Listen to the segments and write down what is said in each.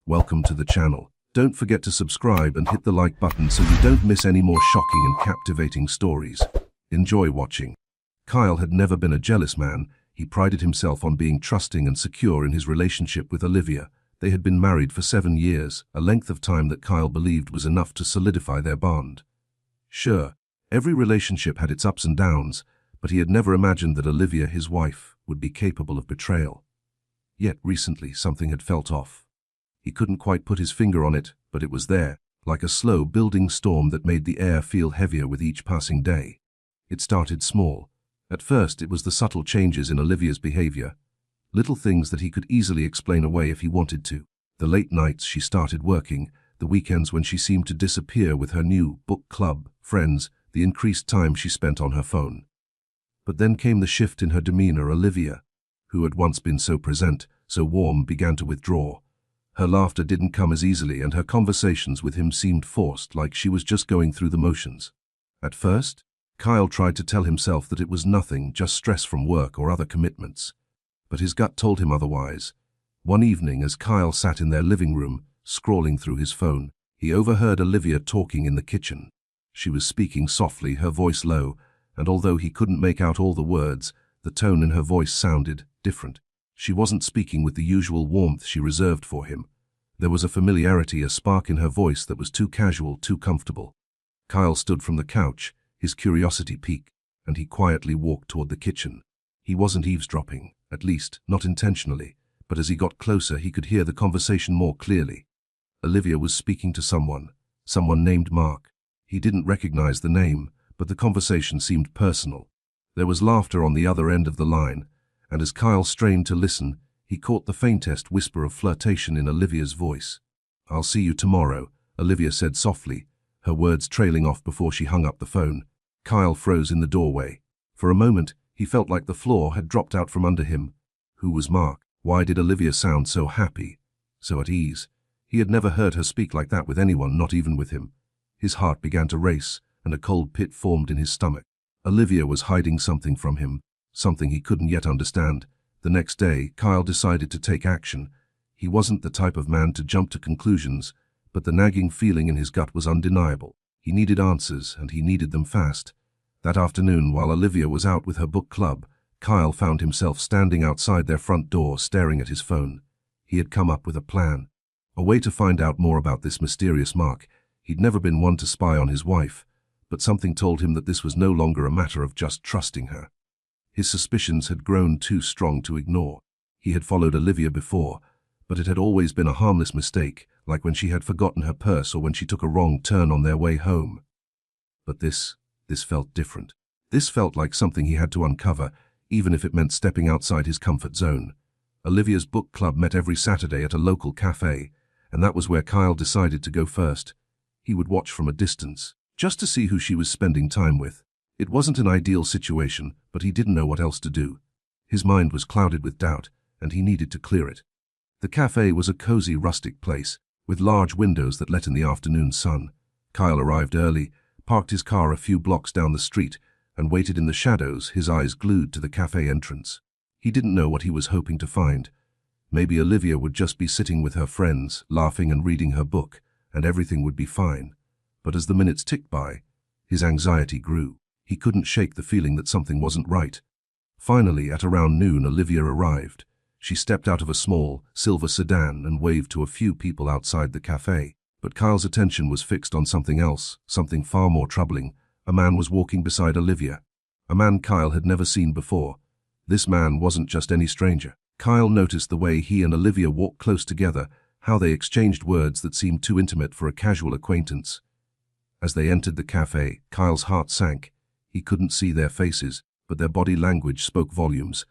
Welcome to the channel. Don't forget to subscribe and hit the like button so you don't miss any more shocking and captivating stories. Enjoy watching. Kyle had never been a jealous man. He prided himself on being trusting and secure in his relationship with Olivia. They had been married for 7 years, a length of time that Kyle believed was enough to solidify their bond. Sure, every relationship had its ups and downs, but he had never imagined that Olivia, his wife, would be capable of betrayal. Yet recently something had felt off. He couldn't quite put his finger on it, but it was there, like a slow building storm that made the air feel heavier with each passing day. It started small. At first it was the subtle changes in Olivia's behavior, little things that he could easily explain away if he wanted to. The late nights she started working, the weekends when she seemed to disappear with her new book club friends, the increased time she spent on her phone. But then came the shift in her demeanor. Olivia, who had once been so present, so warm, began to withdraw. Her laughter didn't come as easily, and her conversations with him seemed forced, like she was just going through the motions. At first, Kyle tried to tell himself that it was nothing, just stress from work or other commitments. But his gut told him otherwise. One evening, as Kyle sat in their living room, scrolling through his phone, he overheard Olivia talking in the kitchen. She was speaking softly, her voice low, and although he couldn't make out all the words, the tone in her voice sounded different. She wasn't speaking with the usual warmth she reserved for him. There was a familiarity, a spark in her voice that was too casual, too comfortable. Kyle stood from the couch, his curiosity piqued, and he quietly walked toward the kitchen. He wasn't eavesdropping, at least, not intentionally, but as he got closer he could hear the conversation more clearly. Olivia was speaking to someone named Mark. He didn't recognize the name, but the conversation seemed personal. There was laughter on the other end of the line, and as Kyle strained to listen, he caught the faintest whisper of flirtation in Olivia's voice. "I'll see you tomorrow," Olivia said softly, her words trailing off before she hung up the phone. Kyle froze in the doorway. For a moment, he felt like the floor had dropped out from under him. Who was Mark? Why did Olivia sound so happy, so at ease? He had never heard her speak like that with anyone, not even with him. His heart began to race, and a cold pit formed in his stomach. Olivia was hiding something from him, something he couldn't yet understand. The next day, Kyle decided to take action. He wasn't the type of man to jump to conclusions, but the nagging feeling in his gut was undeniable. He needed answers, and he needed them fast. That afternoon, while Olivia was out with her book club, Kyle found himself standing outside their front door, staring at his phone. He had come up with a plan, a way to find out more about this mysterious Mark. He'd never been one to spy on his wife, but something told him that this was no longer a matter of just trusting her. His suspicions had grown too strong to ignore. He had followed Olivia before, but it had always been a harmless mistake, like when she had forgotten her purse or when she took a wrong turn on their way home. But this felt different. This felt like something he had to uncover, even if it meant stepping outside his comfort zone. Olivia's book club met every Saturday at a local cafe, and that was where Kyle decided to go first. He would watch from a distance, just to see who she was spending time with. It wasn't an ideal situation, but he didn't know what else to do. His mind was clouded with doubt, and he needed to clear it. The cafe was a cozy, rustic place, with large windows that let in the afternoon sun. Kyle arrived early, parked his car a few blocks down the street, and waited in the shadows, his eyes glued to the cafe entrance. He didn't know what he was hoping to find. Maybe Olivia would just be sitting with her friends, laughing and reading her book, and everything would be fine. But as the minutes ticked by, his anxiety grew. He couldn't shake the feeling that something wasn't right. Finally, at around noon, Olivia arrived. She stepped out of a small, silver sedan and waved to a few people outside the cafe. But Kyle's attention was fixed on something else, something far more troubling. A man was walking beside Olivia. A man Kyle had never seen before. This man wasn't just any stranger. Kyle noticed the way he and Olivia walked close together, how they exchanged words that seemed too intimate for a casual acquaintance. As they entered the cafe, Kyle's heart sank. He couldn't see their faces, but their body language spoke volumes.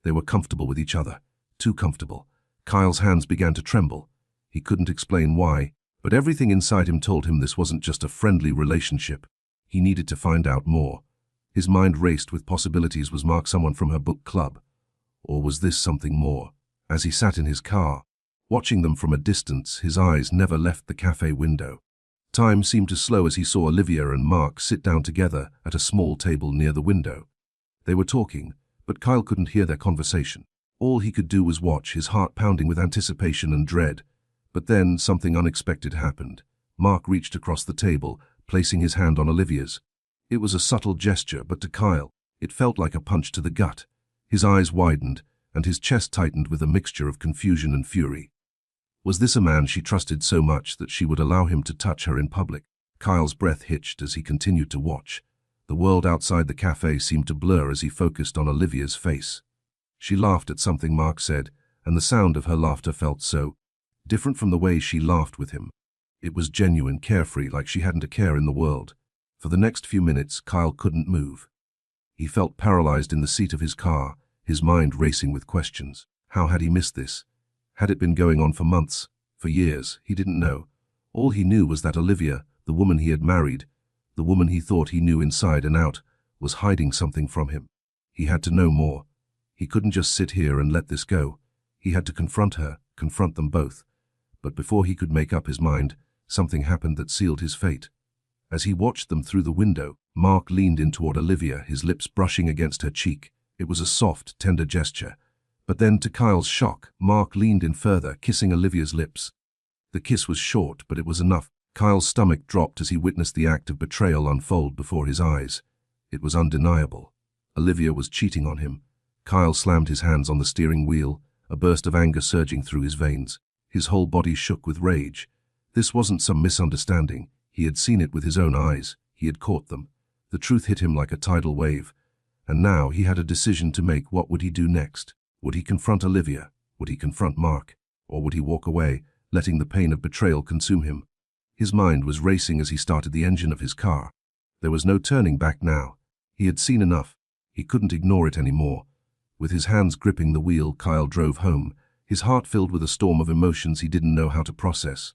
They were comfortable with each other. Too comfortable. Kyle's hands began to tremble. He couldn't explain why, but everything inside him told him this wasn't just a friendly relationship. He needed to find out more. His mind raced with possibilities. Was Mark someone from her book club? Or was this something more? As he sat in his car, watching them from a distance, his eyes never left the cafe window. Time seemed to slow as he saw Olivia and Mark sit down together at a small table near the window. They were talking, but Kyle couldn't hear their conversation. All he could do was watch, his heart pounding with anticipation and dread. But then something unexpected happened. Mark reached across the table, placing his hand on Olivia's. It was a subtle gesture, but to Kyle, it felt like a punch to the gut. His eyes widened, and his chest tightened with a mixture of confusion and fury. Was this a man she trusted so much that she would allow him to touch her in public? Kyle's breath hitched as he continued to watch. The world outside the cafe seemed to blur as he focused on Olivia's face. She laughed at something Mark said, and the sound of her laughter felt so different from the way she laughed with him. It was genuine, carefree, like she hadn't a care in the world. For the next few minutes, Kyle couldn't move. He felt paralyzed in the seat of his car, his mind racing with questions. How had he missed this? Had it been going on for months, for years? He didn't know. All he knew was that Olivia, the woman he had married, the woman he thought he knew inside and out, was hiding something from him. He had to know more. He couldn't just sit here and let this go. He had to confront her, confront them both. But before he could make up his mind, something happened that sealed his fate. As he watched them through the window, Mark leaned in toward Olivia, his lips brushing against her cheek. It was a soft, tender gesture. But then, to Kyle's shock, Mark leaned in further, kissing Olivia's lips. The kiss was short, but it was enough. Kyle's stomach dropped as he witnessed the act of betrayal unfold before his eyes. It was undeniable. Olivia was cheating on him. Kyle slammed his hands on the steering wheel, a burst of anger surging through his veins. His whole body shook with rage. This wasn't some misunderstanding. He had seen it with his own eyes. He had caught them. The truth hit him like a tidal wave. And now he had a decision to make. What would he do next? Would he confront Olivia? Would he confront Mark? Or would he walk away, letting the pain of betrayal consume him? His mind was racing as he started the engine of his car. There was no turning back now. He had seen enough. He couldn't ignore it anymore. With his hands gripping the wheel, Kyle drove home, his heart filled with a storm of emotions he didn't know how to process.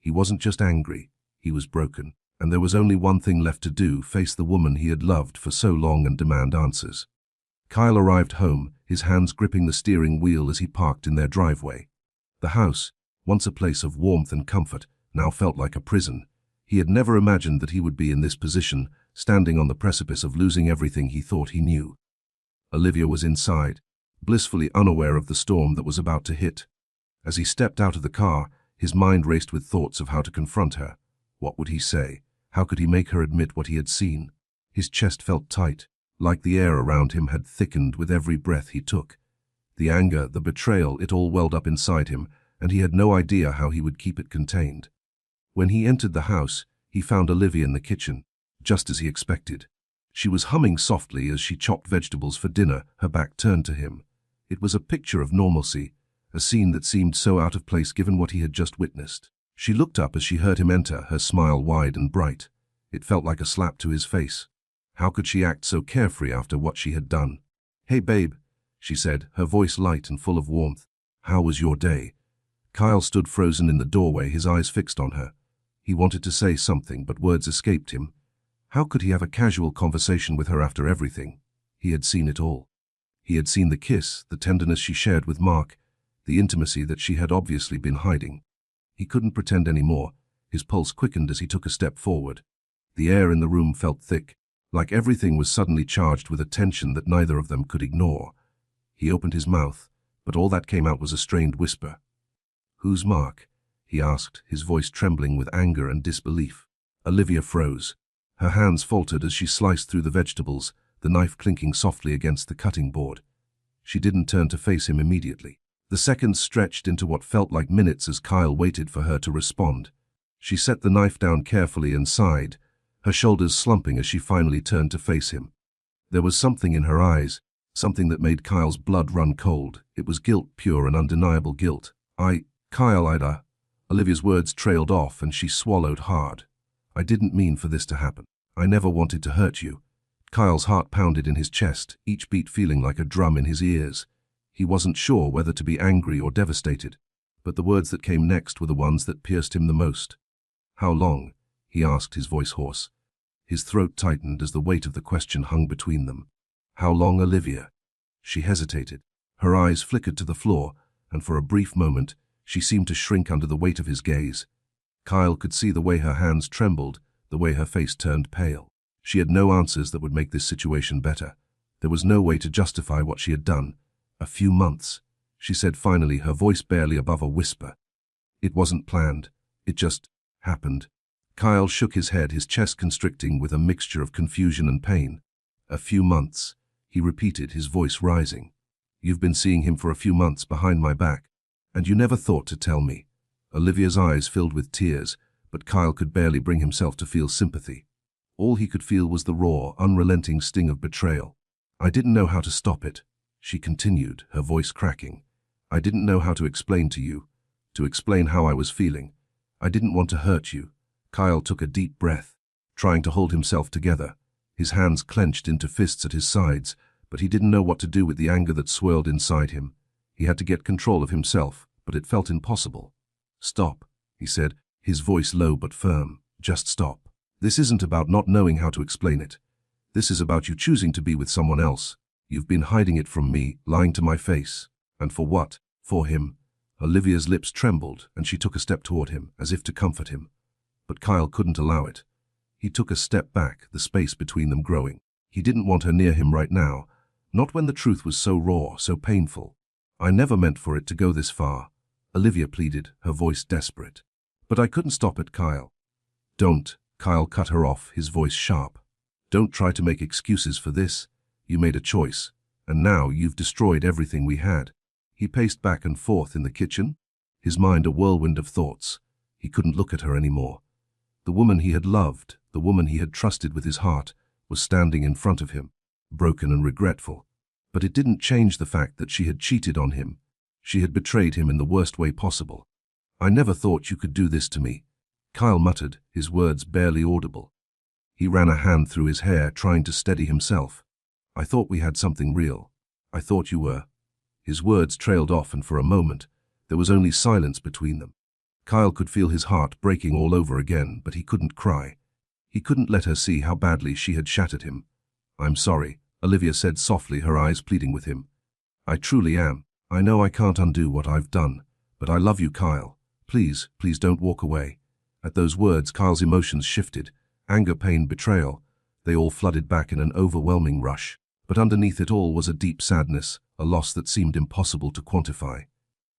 He wasn't just angry. He was broken. And there was only one thing left to do: face the woman he had loved for so long and demand answers. Kyle arrived home, his hands gripping the steering wheel as he parked in their driveway. The house, once a place of warmth and comfort, now felt like a prison. He had never imagined that he would be in this position, standing on the precipice of losing everything he thought he knew. Olivia was inside, blissfully unaware of the storm that was about to hit. As he stepped out of the car, his mind raced with thoughts of how to confront her. What would he say? How could he make her admit what he had seen? His chest felt tight, like the air around him had thickened with every breath he took. The anger, the betrayal, it all welled up inside him, and he had no idea how he would keep it contained. When he entered the house, he found Olivia in the kitchen, just as he expected. She was humming softly as she chopped vegetables for dinner, her back turned to him. It was a picture of normalcy, a scene that seemed so out of place given what he had just witnessed. She looked up as she heard him enter, her smile wide and bright. It felt like a slap to his face. How could she act so carefree after what she had done? "Hey, babe," she said, her voice light and full of warmth. "How was your day?" Kyle stood frozen in the doorway, his eyes fixed on her. He wanted to say something, but words escaped him. How could he have a casual conversation with her after everything? He had seen it all. He had seen the kiss, the tenderness she shared with Mark, the intimacy that she had obviously been hiding. He couldn't pretend anymore. His pulse quickened as he took a step forward. The air in the room felt thick, like everything was suddenly charged with a tension that neither of them could ignore. He opened his mouth, but all that came out was a strained whisper. "Who's Mark?" he asked, his voice trembling with anger and disbelief. Olivia froze. Her hands faltered as she sliced through the vegetables, the knife clinking softly against the cutting board. She didn't turn to face him immediately. The seconds stretched into what felt like minutes as Kyle waited for her to respond. She set the knife down carefully and sighed, her shoulders slumping as she finally turned to face him. There was something in her eyes, something that made Kyle's blood run cold. It was guilt, pure and undeniable guilt. Kyle, Olivia's words trailed off and she swallowed hard. "I didn't mean for this to happen. I never wanted to hurt you." Kyle's heart pounded in his chest, each beat feeling like a drum in his ears. He wasn't sure whether to be angry or devastated, but the words that came next were the ones that pierced him the most. "How long?" he asked, his voice hoarse. His throat tightened as the weight of the question hung between them. "How long, Olivia?" She hesitated. Her eyes flickered to the floor, and for a brief moment, she seemed to shrink under the weight of his gaze. Kyle could see the way her hands trembled, the way her face turned pale. She had no answers that would make this situation better. There was no way to justify what she had done. "A few months," she said finally, her voice barely above a whisper. It wasn't planned. It just happened. Kyle shook his head, his chest constricting with a mixture of confusion and pain. A few months, he repeated, his voice rising. You've been seeing him for a few months behind my back, and you never thought to tell me. Olivia's eyes filled with tears, but Kyle could barely bring himself to feel sympathy. All he could feel was the raw, unrelenting sting of betrayal. I didn't know how to stop it, she continued, her voice cracking. I didn't know how to explain to you, to explain how I was feeling. I didn't want to hurt you. Kyle took a deep breath, trying to hold himself together. His hands clenched into fists at his sides, but he didn't know what to do with the anger that swirled inside him. He had to get control of himself, but it felt impossible. Stop, he said, his voice low but firm. Just stop. This isn't about not knowing how to explain it. This is about you choosing to be with someone else. You've been hiding it from me, lying to my face. And for what? For him. Olivia's lips trembled, and she took a step toward him, as if to comfort him. But Kyle couldn't allow it. He took a step back, the space between them growing. He didn't want her near him right now, not when the truth was so raw, so painful. I never meant for it to go this far, Olivia pleaded, her voice desperate. But I couldn't stop it, Kyle. Don't, Kyle cut her off, his voice sharp. Don't try to make excuses for this. You made a choice, and now you've destroyed everything we had. He paced back and forth in the kitchen, his mind a whirlwind of thoughts. He couldn't look at her anymore. The woman he had loved, the woman he had trusted with his heart, was standing in front of him, broken and regretful. But it didn't change the fact that she had cheated on him. She had betrayed him in the worst way possible. I never thought you could do this to me, Kyle muttered, his words barely audible. He ran a hand through his hair, trying to steady himself. I thought we had something real. I thought you were. His words trailed off, and for a moment, there was only silence between them. Kyle could feel his heart breaking all over again, but he couldn't cry. He couldn't let her see how badly she had shattered him. I'm sorry, Olivia said softly, her eyes pleading with him. I truly am. I know I can't undo what I've done, but I love you, Kyle. Please, please don't walk away. At those words, Kyle's emotions shifted. Anger, pain, betrayal. They all flooded back in an overwhelming rush. But underneath it all was a deep sadness, a loss that seemed impossible to quantify.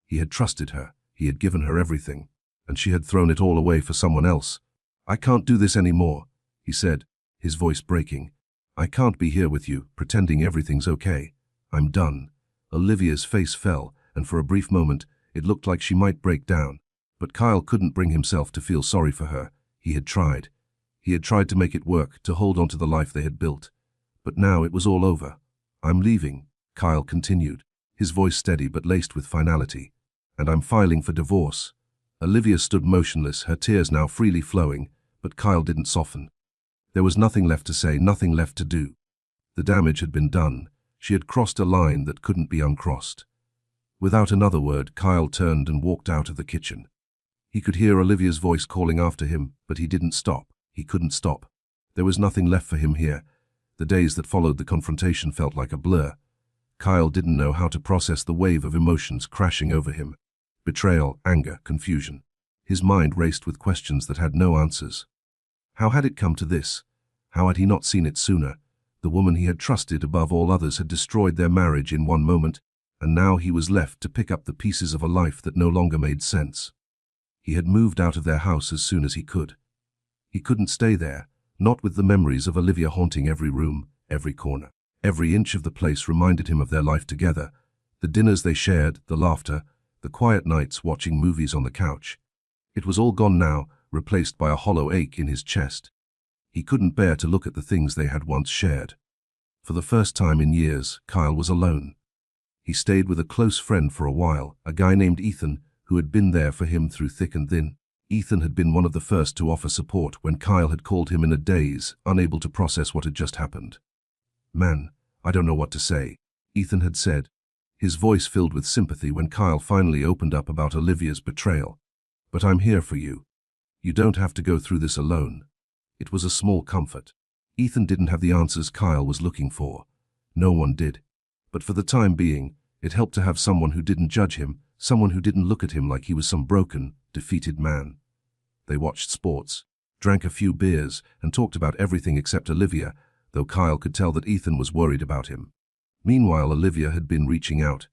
He had trusted her. He had given her everything, and she had thrown it all away for someone else. I can't do this anymore, he said, his voice breaking. I can't be here with you, pretending everything's okay. I'm done. Olivia's face fell, and for a brief moment, it looked like she might break down. But Kyle couldn't bring himself to feel sorry for her. He had tried. He had tried to make it work, to hold on to the life they had built. But now it was all over. I'm leaving, Kyle continued, his voice steady but laced with finality. And I'm filing for divorce. Olivia stood motionless, her tears now freely flowing, but Kyle didn't soften. There was nothing left to say, nothing left to do. The damage had been done. She had crossed a line that couldn't be uncrossed. Without another word, Kyle turned and walked out of the kitchen. He could hear Olivia's voice calling after him, but he didn't stop. He couldn't stop. There was nothing left for him here. The days that followed the confrontation felt like a blur. Kyle didn't know how to process the wave of emotions crashing over him. Betrayal, anger, confusion. His mind raced with questions that had no answers. How had it come to this? How had he not seen it sooner? The woman he had trusted above all others had destroyed their marriage in one moment, and now he was left to pick up the pieces of a life that no longer made sense. He had moved out of their house as soon as he could. He couldn't stay there, not with the memories of Olivia haunting every room, every corner. Every inch of the place reminded him of their life together, the dinners they shared, the laughter, the quiet nights watching movies on the couch. It was all gone now, replaced by a hollow ache in his chest. He couldn't bear to look at the things they had once shared. For the first time in years, Kyle was alone. He stayed with a close friend for a while, a guy named Ethan, who had been there for him through thick and thin. Ethan had been one of the first to offer support when Kyle had called him in a daze, unable to process what had just happened. Man, I don't know what to say, Ethan had said, his voice filled with sympathy when Kyle finally opened up about Olivia's betrayal. But I'm here for you. You don't have to go through this alone. It was a small comfort. Ethan didn't have the answers Kyle was looking for. No one did. But for the time being, it helped to have someone who didn't judge him, someone who didn't look at him like he was some broken, defeated man. They watched sports, drank a few beers, and talked about everything except Olivia, though Kyle could tell that Ethan was worried about him. Meanwhile, Olivia had been reaching out.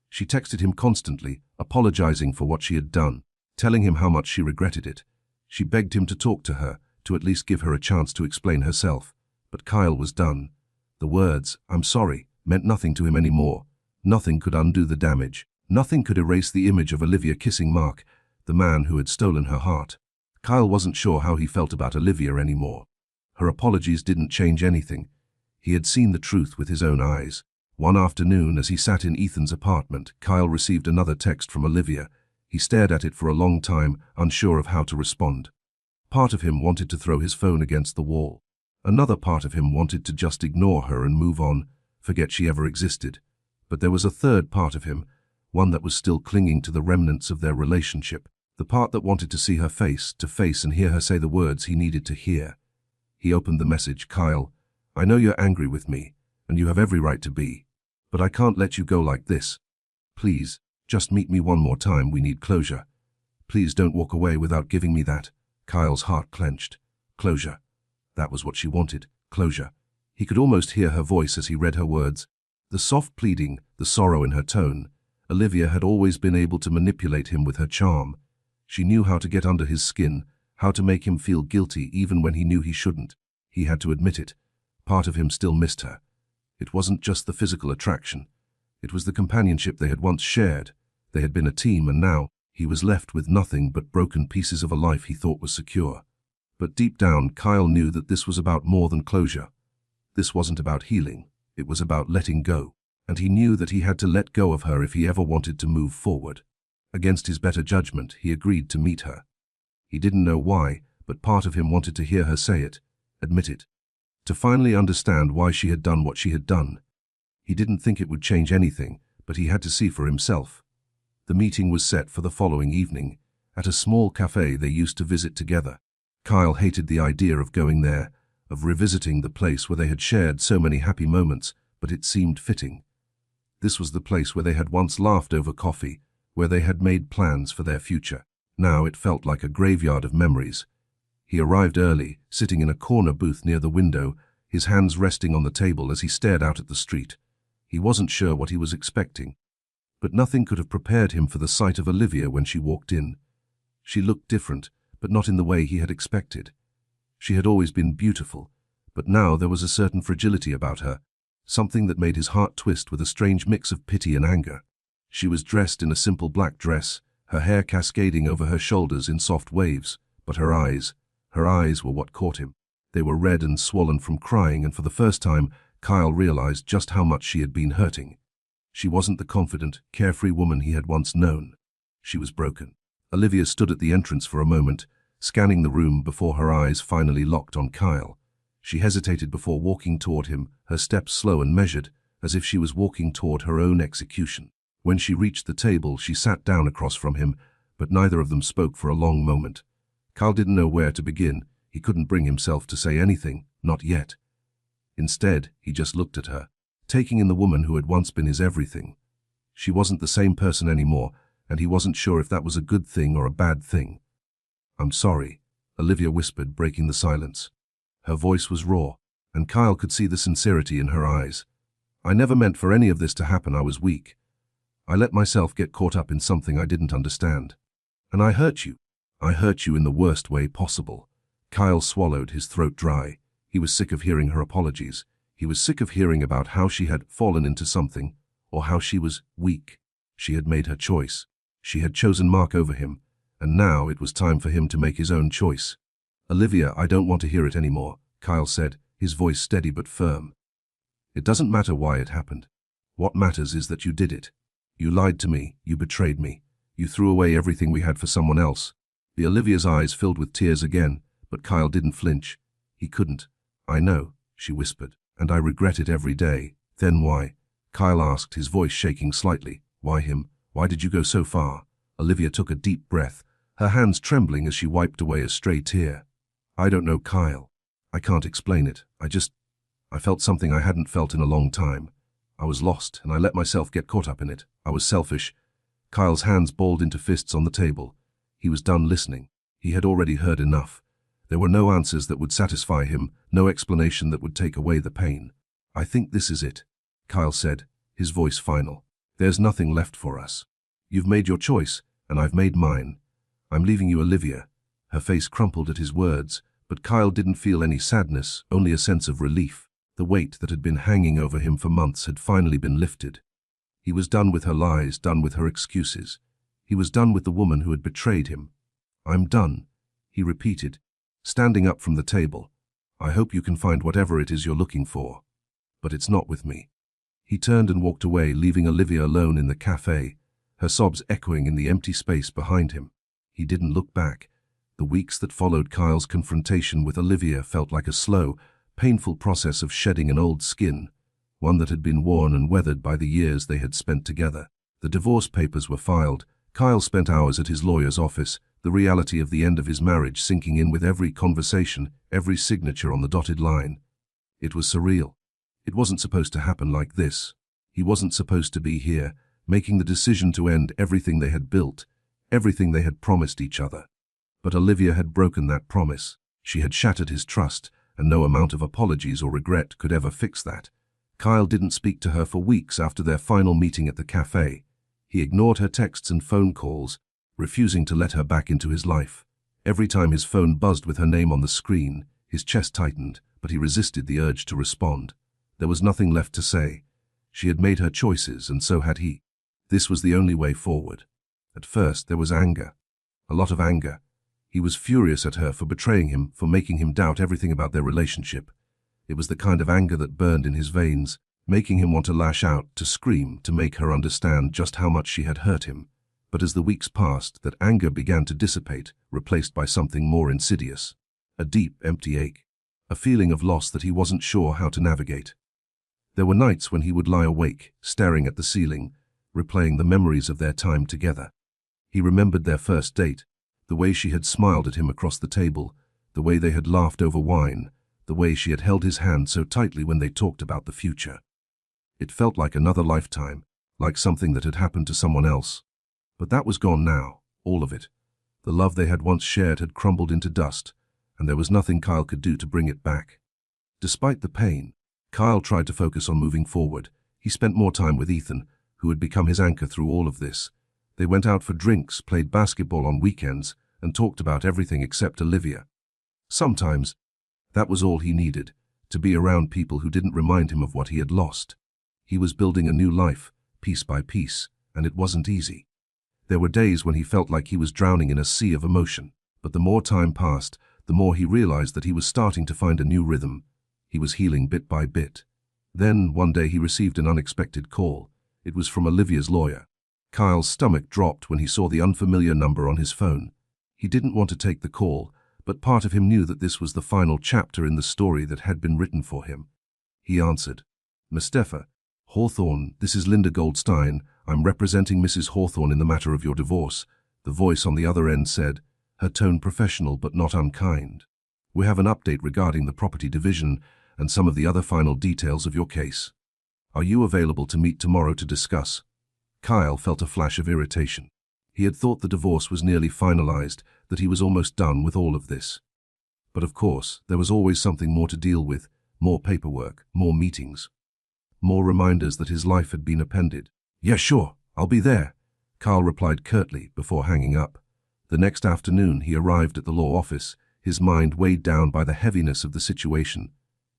She texted him constantly, apologizing for what she had done, telling him how much she regretted it. She begged him to talk to her, to at least give her a chance to explain herself. But Kyle was done. The words, "I'm sorry," meant nothing to him anymore. Nothing could undo the damage. Nothing could erase the image of Olivia kissing Mark, the man who had stolen her heart. Kyle wasn't sure how he felt about Olivia anymore. Her apologies didn't change anything. He had seen the truth with his own eyes. One afternoon, as he sat in Ethan's apartment, Kyle received another text from Olivia. He stared at it for a long time, unsure of how to respond. Part of him wanted to throw his phone against the wall. Another part of him wanted to just ignore her and move on, forget she ever existed. But there was a third part of him, one that was still clinging to the remnants of their relationship, the part that wanted to see her face to face and hear her say the words he needed to hear. He opened the message. "Kyle, I know you're angry with me, and you have every right to be, but I can't let you go like this. Please, just meet me one more time. We need closure. Please don't walk away without giving me that." Kyle's heart clenched. Closure. That was what she wanted. Closure. He could almost hear her voice as he read her words. The soft pleading, the sorrow in her tone. Olivia had always been able to manipulate him with her charm. She knew how to get under his skin, how to make him feel guilty even when he knew he shouldn't. He had to admit it. Part of him still missed her. It wasn't just the physical attraction. It was the companionship they had once shared. They had been a team, and now he was left with nothing but broken pieces of a life he thought was secure. But deep down, Kyle knew that this was about more than closure. This wasn't about healing. It was about letting go. And he knew that he had to let go of her if he ever wanted to move forward. Against his better judgment, he agreed to meet her. He didn't know why, but part of him wanted to hear her say it, admit it, to finally understand why she had done what she had done. He didn't think it would change anything, but he had to see for himself. The meeting was set for the following evening, at a small cafe they used to visit together. Kyle hated the idea of going there, of revisiting the place where they had shared so many happy moments, but it seemed fitting. This was the place where they had once laughed over coffee, where they had made plans for their future. Now it felt like a graveyard of memories. He arrived early, sitting in a corner booth near the window, his hands resting on the table as he stared out at the street. He wasn't sure what he was expecting, but nothing could have prepared him for the sight of Olivia when she walked in. She looked different, but not in the way he had expected. She had always been beautiful, but now there was a certain fragility about her, something that made his heart twist with a strange mix of pity and anger. She was dressed in a simple black dress, her hair cascading over her shoulders in soft waves, but her eyes were what caught him. They were red and swollen from crying, and for the first time, Kyle realized just how much she had been hurting. She wasn't the confident, carefree woman he had once known. She was broken. Olivia stood at the entrance for a moment, scanning the room before her eyes finally locked on Kyle. She hesitated before walking toward him, her steps slow and measured, as if she was walking toward her own execution. When she reached the table, she sat down across from him, but neither of them spoke for a long moment. Kyle didn't know where to begin. He couldn't bring himself to say anything, not yet. Instead, he just looked at her, taking in the woman who had once been his everything. She wasn't the same person anymore, and he wasn't sure if that was a good thing or a bad thing. "I'm sorry," Olivia whispered, breaking the silence. Her voice was raw, and Kyle could see the sincerity in her eyes. "I never meant for any of this to happen. I was weak. I let myself get caught up in something I didn't understand. And I hurt you. I hurt you in the worst way possible." Kyle swallowed, his throat dry. He was sick of hearing her apologies. He was sick of hearing about how she had fallen into something, or how she was weak. She had made her choice. She had chosen Mark over him, and now it was time for him to make his own choice. "Olivia, I don't want to hear it anymore," Kyle said, his voice steady but firm. "It doesn't matter why it happened. What matters is that you did it. You lied to me, you betrayed me. You threw away everything we had for someone else." The Olivia's eyes filled with tears again, but Kyle didn't flinch. He couldn't. "I know," she whispered, "and I regret it every day." "Then why?" Kyle asked, his voice shaking slightly. "Why him? Why did you go so far?" Olivia took a deep breath, her hands trembling as she wiped away a stray tear. "I don't know, Kyle. I can't explain it. I felt something I hadn't felt in a long time. I was lost, and I let myself get caught up in it. I was selfish." Kyle's hands balled into fists on the table. He was done listening. He had already heard enough. There were no answers that would satisfy him, no explanation that would take away the pain. "I think this is it," Kyle said, his voice final. "There's nothing left for us. You've made your choice, and I've made mine. I'm leaving you, Olivia. Her face crumpled at his words, but Kyle didn't feel any sadness, only a sense of relief. The weight that had been hanging over him for months had finally been lifted. He was done with her lies, done with her excuses. He was done with the woman who had betrayed him. I'm done, he repeated, standing up from the table. I hope you can find whatever it is you're looking for. But it's not with me. He turned and walked away, leaving Olivia alone in the cafe, her sobs echoing in the empty space behind him. He didn't look back. The weeks that followed Kyle's confrontation with Olivia felt like a slow, painful process of shedding an old skin, one that had been worn and weathered by the years they had spent together. The divorce papers were filed. Kyle spent hours at his lawyer's office, the reality of the end of his marriage sinking in with every conversation, every signature on the dotted line. It was surreal. It wasn't supposed to happen like this. He wasn't supposed to be here, making the decision to end everything they had built, everything they had promised each other. But Olivia had broken that promise. She had shattered his trust, and no amount of apologies or regret could ever fix that. Kyle didn't speak to her for weeks after their final meeting at the cafe. He ignored her texts and phone calls, refusing to let her back into his life. Every time his phone buzzed with her name on the screen, his chest tightened, but he resisted the urge to respond. There was nothing left to say. She had made her choices, and so had he. This was the only way forward. At first, there was anger. A lot of anger. He was furious at her for betraying him, for making him doubt everything about their relationship. It was the kind of anger that burned in his veins, making him want to lash out, to scream, to make her understand just how much she had hurt him. But as the weeks passed, that anger began to dissipate, replaced by something more insidious. A deep, empty ache. A feeling of loss that he wasn't sure how to navigate. There were nights when he would lie awake, staring at the ceiling, replaying the memories of their time together. He remembered their first date, the way she had smiled at him across the table, the way they had laughed over wine, the way she had held his hand so tightly when they talked about the future. It felt like another lifetime, like something that had happened to someone else. But that was gone now, all of it. The love they had once shared had crumbled into dust, and there was nothing Kyle could do to bring it back. Despite the pain, Kyle tried to focus on moving forward. He spent more time with Ethan, who had become his anchor through all of this. They went out for drinks, played basketball on weekends, and talked about everything except Olivia. Sometimes, that was all he needed, to be around people who didn't remind him of what he had lost. He was building a new life, piece by piece, and it wasn't easy. There were days when he felt like he was drowning in a sea of emotion, but the more time passed, the more he realized that he was starting to find a new rhythm. He was healing bit by bit. Then, one day he received an unexpected call. It was from Olivia's lawyer. Kyle's stomach dropped when he saw the unfamiliar number on his phone. He didn't want to take the call, but part of him knew that this was the final chapter in the story that had been written for him. He answered, "Mustafa, Hawthorne, this is Linda Goldstein. I'm representing Mrs. Hawthorne in the matter of your divorce." The voice on the other end said, her tone professional but not unkind. "We have an update regarding the property division and some of the other final details of your case. Are you available to meet tomorrow to discuss?" Kyle felt a flash of irritation. He had thought the divorce was nearly finalized, that he was almost done with all of this. But of course, there was always something more to deal with, more paperwork, more meetings, more reminders that his life had been appended. "Yeah, sure, I'll be there," Kyle replied curtly before hanging up. The next afternoon he arrived at the law office, his mind weighed down by the heaviness of the situation.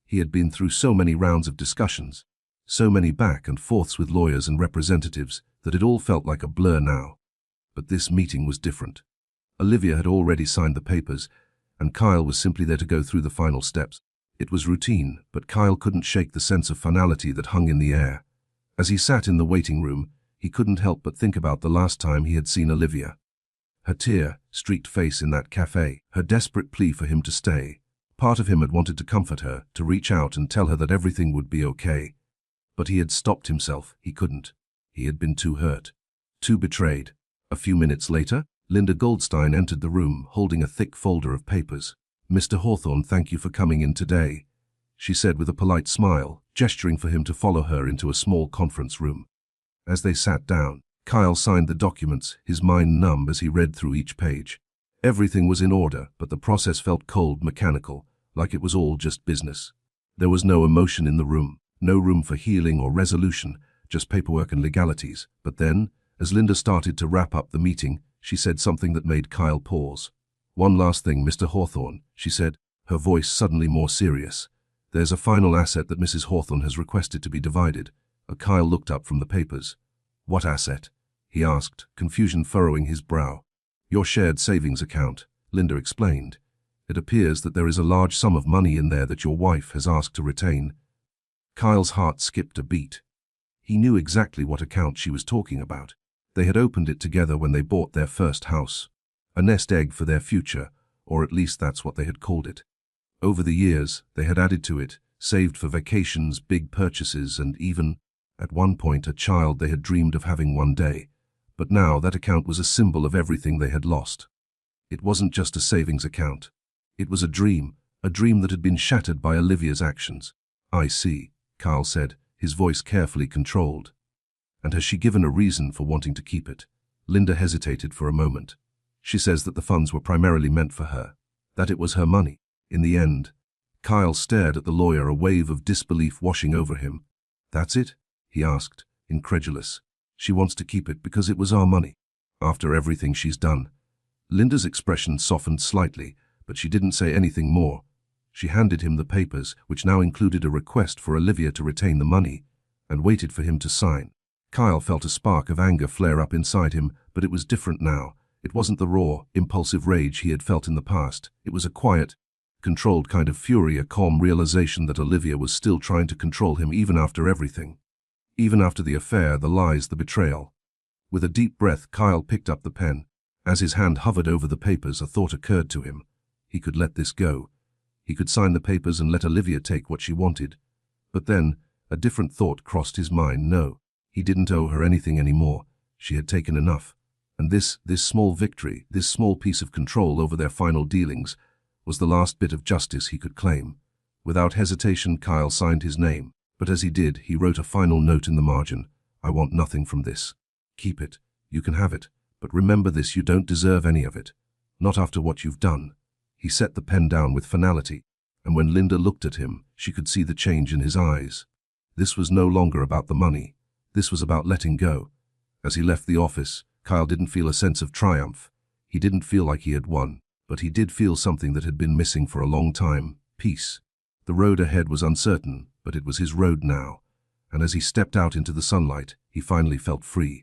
He had been through so many rounds of discussions, so many back and forths with lawyers and representatives, that it all felt like a blur now. But this meeting was different. Olivia had already signed the papers, and Kyle was simply there to go through the final steps. It was routine, but Kyle couldn't shake the sense of finality that hung in the air. As he sat in the waiting room, he couldn't help but think about the last time he had seen Olivia. Her tear-streaked face in that cafe, her desperate plea for him to stay. Part of him had wanted to comfort her, to reach out and tell her that everything would be okay. But he had stopped himself. He couldn't. He had been too hurt, too betrayed. A few minutes later, Linda Goldstein entered the room, holding a thick folder of papers. "Mr. Hawthorne, thank you for coming in today," she said with a polite smile, gesturing for him to follow her into a small conference room. As they sat down, Kyle signed the documents, his mind numb as he read through each page. Everything was in order, but the process felt cold, mechanical, like it was all just business. There was no emotion in the room, no room for healing or resolution, just paperwork and legalities. But then, as Linda started to wrap up the meeting, she said something that made Kyle pause. "One last thing, Mr. Hawthorne," she said, her voice suddenly more serious. "There's a final asset that Mrs. Hawthorne has requested to be divided." Kyle looked up from the papers. "What asset?" he asked, confusion furrowing his brow. "Your shared savings account," Linda explained. "It appears that there is a large sum of money in there that your wife has asked to retain." Kyle's heart skipped a beat. He knew exactly what account she was talking about. They had opened it together when they bought their first house. A nest egg for their future, or at least that's what they had called it. Over the years, they had added to it, saved for vacations, big purchases, and even, at one point, a child they had dreamed of having one day. But now that account was a symbol of everything they had lost. It wasn't just a savings account. It was a dream that had been shattered by Olivia's actions. "I see," Kyle said, his voice carefully controlled. "And has she given a reason for wanting to keep it?" Linda hesitated for a moment. "She says that the funds were primarily meant for her, that it was her money." In the end, Kyle stared at the lawyer, a wave of disbelief washing over him. "That's it?" he asked, incredulous. "She wants to keep it because it was our money, after everything she's done?" Linda's expression softened slightly, but she didn't say anything more. She handed him the papers, which now included a request for Olivia to retain the money, and waited for him to sign. Kyle felt a spark of anger flare up inside him, but it was different now. It wasn't the raw, impulsive rage he had felt in the past. It was a quiet, controlled kind of fury, a calm realization that Olivia was still trying to control him even after everything. Even after the affair, the lies, the betrayal. With a deep breath, Kyle picked up the pen. As his hand hovered over the papers, a thought occurred to him. He could let this go. He could sign the papers and let Olivia take what she wanted. But then, a different thought crossed his mind. No, he didn't owe her anything anymore. She had taken enough. And this small victory, this small piece of control over their final dealings, was the last bit of justice he could claim. Without hesitation, Kyle signed his name. But as he did, he wrote a final note in the margin. "I want nothing from this. Keep it. You can have it. But remember this, you don't deserve any of it. Not after what you've done." He set the pen down with finality, and when Linda looked at him, she could see the change in his eyes. This was no longer about the money. This was about letting go. As he left the office, Kyle didn't feel a sense of triumph. He didn't feel like he had won, but he did feel something that had been missing for a long time: peace. The road ahead was uncertain, but it was his road now, and as he stepped out into the sunlight, he finally felt free.